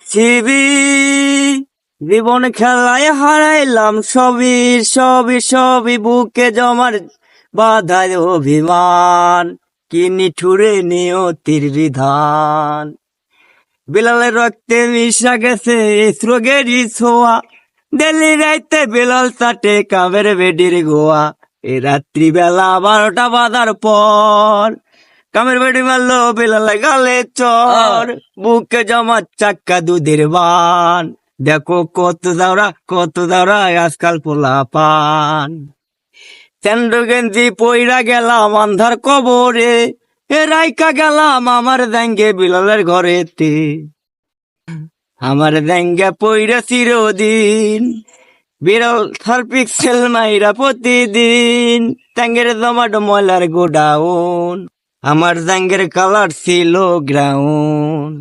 CV জীবন খেলায় হারাইলাম সবই সবই সবই বুকে জমার বাধায় অভিমান কি নিঠুরে নিয়তির বিধান। বিলালের রক্তে মিশা গেছে স্রোগেরই ছোঁয়া, দিল্লি রাইতে বিলাল চাটে কামের বেডির গোয়া। এ রাত্রি বেলা 12টা বাজার পর কামের বেডি মারলো বিলালে গালে চর, বুকে জমা চাক্কা দুধের বান। দেখো কত দাওরা আজকাল পোলা পান। স্যান্ডো গেঞ্জি পইরা গেলাম আন্ধার কবরে, এ রাইকা গেলাম আমার ব্যাঙ্গে বিলালের ঘরেতে। আমার ব্যাঙ্গে পইরা চিরদিন বিরল থার পিক্সেল মাইরা প্রতিদিন। ট্যাঙ্গের জমাট ময়লার গোডাউন, আমার জাঙ্গের কালার ছিল গ্রাউন্ড।